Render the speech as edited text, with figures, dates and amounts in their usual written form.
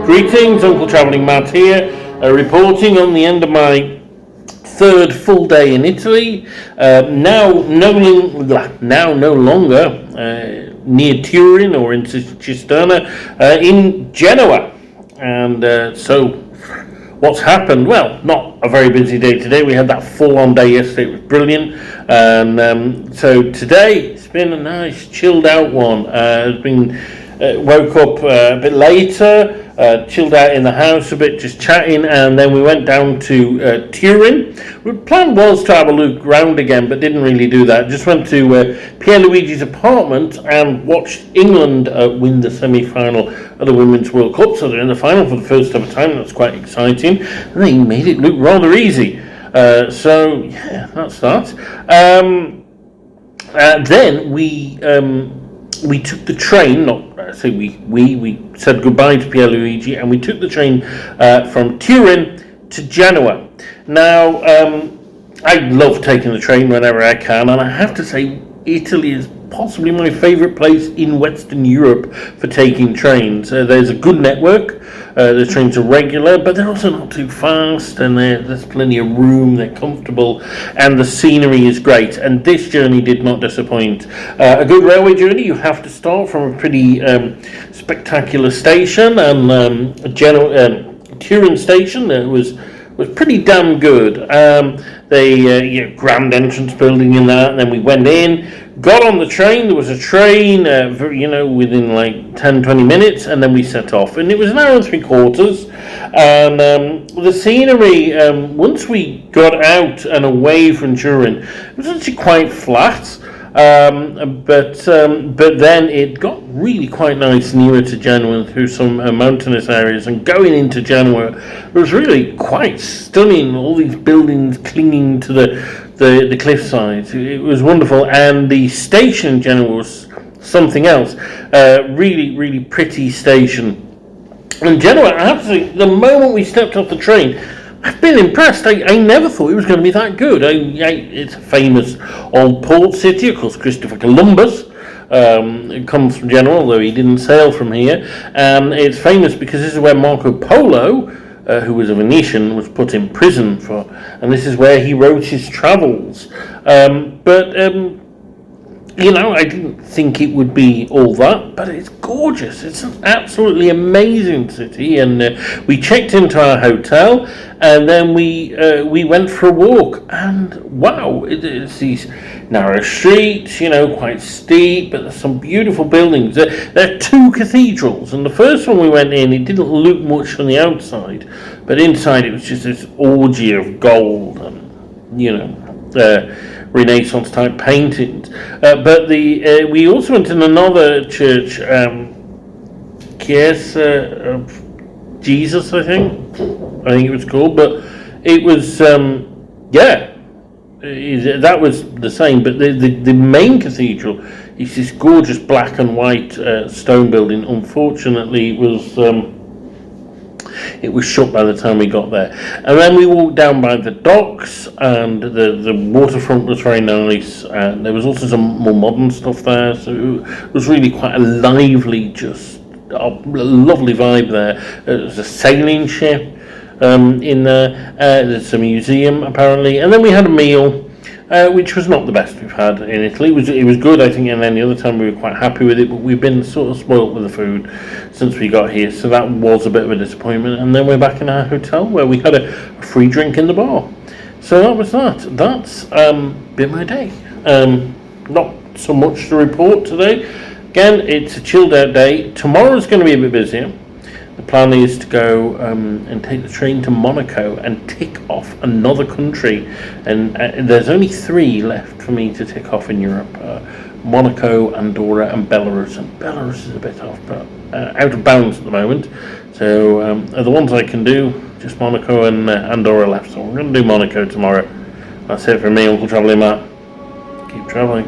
Greetings, Uncle Travelling Matt here, reporting on the end of my third full day in Italy. Now no longer near Turin or in Cisterna, in Genoa. And so what's happened? Well, not a very busy day today. We had that full-on day yesterday. It was brilliant. And so today it's been a nice chilled out one. It's been woke up a bit later, chilled out in the house a bit, just chatting, and then we went down to Turin. The plan was to have a look round again, but didn't really do that. Just went to Pierluigi's apartment and watched England win the semi-final of the Women's World Cup. So they're in the final for the first ever time. That's quite exciting. And they made it look rather easy. So yeah, that's that. Then we took the train, we said goodbye to Pierluigi, and we took the train from Turin to Genoa. Now, I love taking the train whenever I can, and I have to say Italy is possibly my favourite place in Western Europe for taking trains. There's a good network, the trains are regular, but they're also not too fast, and there's plenty of room, they're comfortable, and the scenery is great, and this journey did not disappoint. A good railway journey, you have to start from a pretty spectacular station, and Turin station was pretty damn good. Grand entrance building in that, and then we went in, got on the train. There was a train, within like 10-20 minutes, and then we set off, and it was an hour and 3/4. And the scenery, once we got out and away from Turin, it was actually quite flat. But then it got really quite nice nearer to Genoa through some mountainous areas, and going into Genoa it was really quite stunning. All these buildings clinging to the cliff sides. It was wonderful, and the station in Genoa was something else. Really, really pretty station. And Genoa, absolutely, the moment we stepped off the train, I've been impressed. I never thought it was going to be that good. It's a famous old port city, of course. Christopher Columbus comes from Genoa, although he didn't sail from here. It's famous because this is where Marco Polo, who was a Venetian, was put in prison for, and this is where he wrote his travels. I didn't think it would be all that, but it's gorgeous. It's an absolutely amazing city, and we checked into our hotel, and then we went for a walk, and wow, it's these narrow streets, quite steep, but there's some beautiful buildings. There are two cathedrals, and the first one we went in, it didn't look much from the outside, but inside it was just this orgy of gold and, Renaissance type paintings, but we also went in another church, Chiesa of Jesus, I think it was called, but it was that was the same. But the main cathedral is this gorgeous black and white stone building. Unfortunately, it was shut by the time we got there. And then we walked down by the docks, and the waterfront was very nice, and there was also some more modern stuff there, so it was really quite a lively, just a lovely vibe there. There was a sailing ship in there, there's a museum apparently, and then we had a meal, which was not the best we've had in Italy. It was good, I think, and then the other time we were quite happy with it, but we've been sort of spoilt with the food since we got here, so that was a bit of a disappointment. And then we're back in our hotel where we had a free drink in the bar. So that was that. That's been my day. Not so much to report today. Again, it's a chilled out day. Tomorrow's going to be a bit busier. The plan is to go and take the train to Monaco and tick off another country, and there's only 3 left for me to tick off in Europe: Monaco, Andorra, and Belarus. And Belarus is a bit off, but out of bounds at the moment. So the ones I can do, just Monaco and Andorra left. So I'm going to do Monaco tomorrow. That's it for me, Uncle Travelling Matt. Keep travelling.